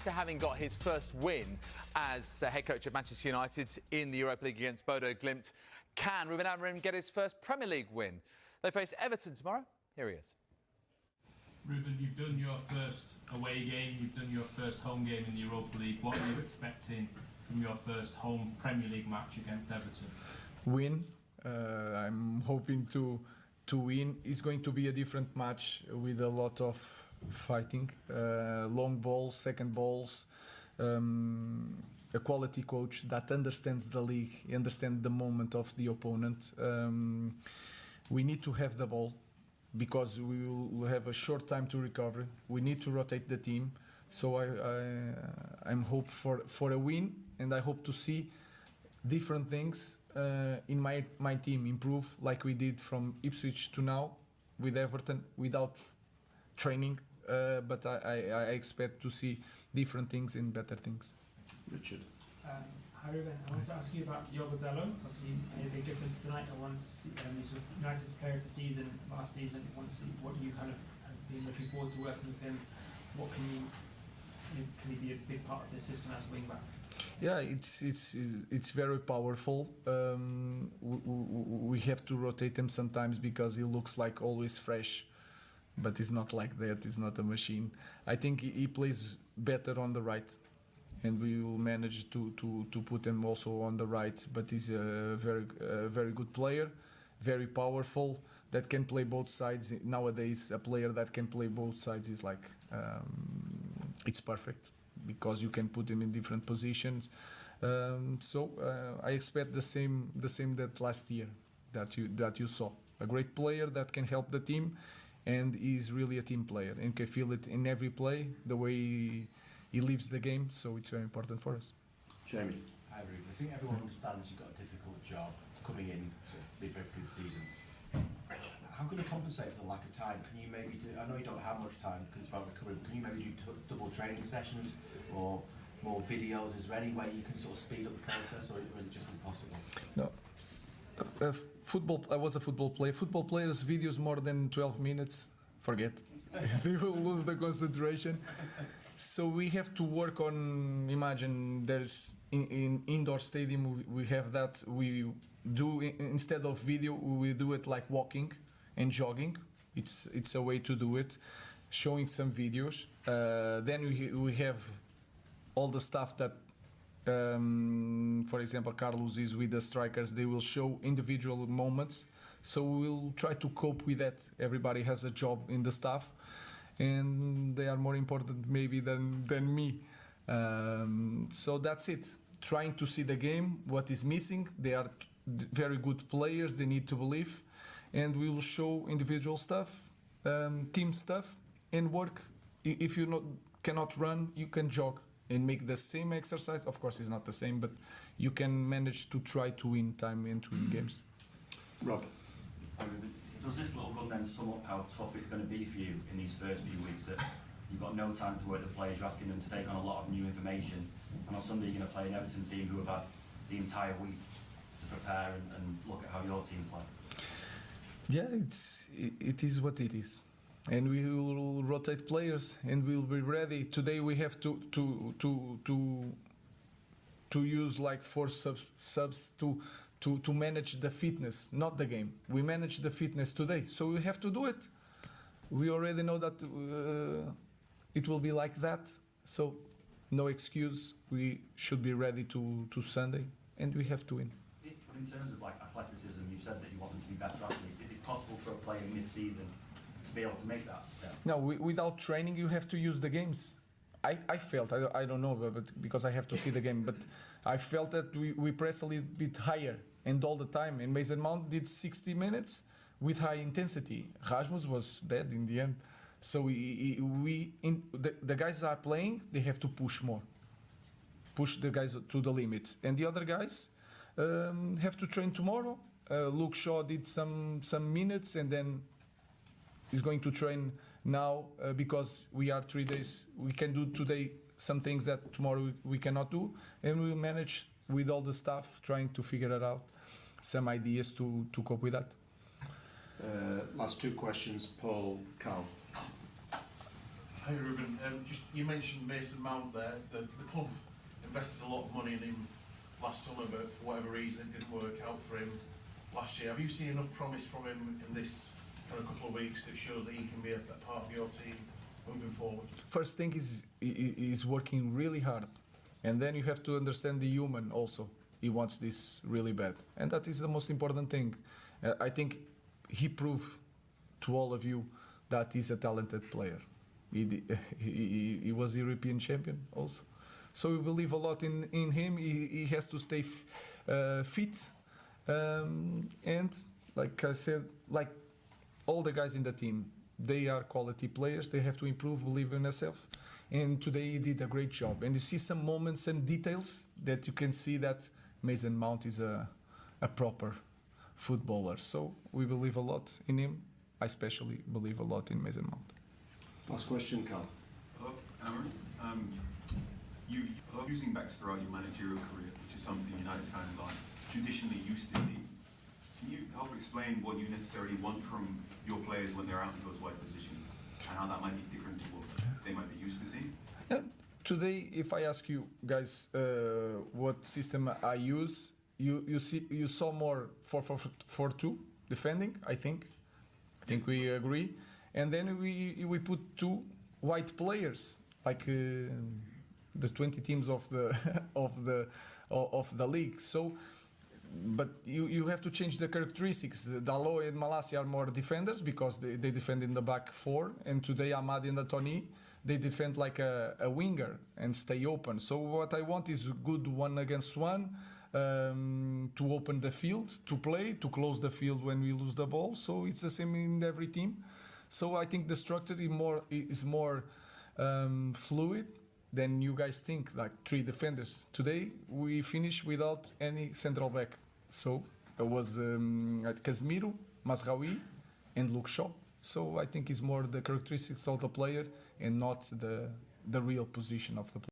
after having got his first win as head coach of Manchester United in the Europa League against Bodo Glimt, can Ruben Amorim get his first Premier League win? They face Everton tomorrow. Here he is. Ruben, you've done your first away game, you've done your first home game in the Europa League. What are you expecting from your first home Premier League match against Everton? Win. I'm hoping to win. It's going to be a different match with a lot of fighting, long balls, second balls, a quality coach that understands the league, understands the moment of the opponent. We need to have the ball because we will have a short time to recover. We need to rotate the team. So I'm hope for a win, and I hope to see different things in my team improve, like we did from Ipswich to now with Everton without training. But I expect to see different things and better things. Richard. Hi Ruben, I wanted to ask you about Diogo Dalot. Obviously, made a big difference tonight. I wanted to see he's United's player of the season last season. I want to see what you kind of have been looking forward to working with him. What can he be a big part of this system as a wing back? Yeah, it's very powerful. We have to rotate him sometimes because he looks like always fresh, but he's not like that. He's not a machine. I think he plays better on the right, and we will manage to put him also on the right. But he's a very good player, very powerful, that can play both sides. Nowadays, a player that can play both sides is like it's perfect, because you can put him in different positions. So I expect the same that last year that you saw. A great player that can help the team, and he's really a team player and can feel it in every play, the way he lives the game. So it's very important for us. Jamie. Hi Ruben. I think everyone understands you've got a difficult job coming in midway through the season. How can you compensate for the lack of time? Can you maybe do, I know you don't have much time because it's about recovery, but can you maybe do double training sessions or more videos? Is there any way you can sort of speed up the process, or is it just impossible? No. I was a football player. Football players' videos more than 12 minutes, forget. They will lose the concentration. So we have to work on, imagine there's in indoor stadium we have that, we do instead of video we do it like walking and jogging. It's a way to do it, showing some videos. Then we have all the stuff that for example Carlos is with the strikers, they will show individual moments, so we'll try to cope with that. Everybody has a job in the staff, and they are more important maybe than me. So that's it. Trying to see the game, what is missing. They are very good players, they need to believe, and we will show individual stuff, team stuff, and work. If you cannot run, you can jog and make the same exercise. Of course, it's not the same, but you can manage to try to win time and to win games. Rob. Does this little run then sum up how tough it's going to be for you in these first few weeks, that you've got no time to work the players, you're asking them to take on a lot of new information, and on Sunday you're going to play an Everton team who have had the entire week to prepare and look at how your team play? Yeah, it is what it is, and we will rotate players and we'll be ready. Today we have to use like 4 subs to manage the fitness, not the game. We manage the fitness today, so we have to do it. We already know that it will be like that, so no excuse. We should be ready to Sunday, and we have to win. But in terms of like athleticism, you've said that you want them to be better athletes. Is it possible for a player mid-season to be able to make that step? No, without training, you have to use the games. I felt, I don't know, but because I have to see the game, but I felt that we press a little bit higher and all the time. And Mason Mount did 60 minutes with high intensity. Rasmus was dead in the end. So the guys are playing, they have to push more. Push the guys to the limit. And the other guys have to train tomorrow. Luke Shaw did some minutes, and then is going to train now because we are 3 days. We can do today some things that tomorrow we cannot do, and we manage with all the staff trying to figure it out, some ideas to cope with that. Last 2 questions, Paul, Carl. Hey Ruben, you mentioned Mason Mount there. The club invested a lot of money in him last summer, but for whatever reason it didn't work out for him last year. Have you seen enough promise from him in this kind of couple of weeks that shows that he can be a part of your team moving forward? First thing is he's working really hard, and then you have to understand the human also. He wants this really bad, and that is the most important thing. I think he proved to all of you that he's a talented player. He was European champion also, so we believe a lot in him. He has to stay fit, and like I said, like all the guys in the team, they are quality players. They have to improve, believe in themselves. And today he did a great job. And you see some moments and details that you can see that Mason Mount is a proper footballer. So we believe a lot in him. I especially believe a lot in Mason Mount. Last question, Cal. Hello, Cameron. You are using backs throughout your managerial career, which is something United fans are traditionally used to seeing. Can you help explain what you necessarily want from your players when they're out in those wide positions, and how that might be different to what they might be used to seeing? Today, if I ask you guys what system I use, you saw more 4-4-2 defending. I think we agree, and then we put two white players like the 20 teams of the of the league. So. But you have to change the characteristics. Dalot and Malassi are more defenders because they defend in the back four, and today Ahmad and Tony, they defend like a winger and stay open. So what I want is good 1-against-1 to open the field, to play, to close the field when we lose the ball. So it's the same in every team. So I think the structure is more fluid than you guys think, like 3 defenders. Today we finished without any central back. So it was Casemiro, Mazraoui and Luke Shaw. So I think it's more the characteristics of the player and not the real position of the player.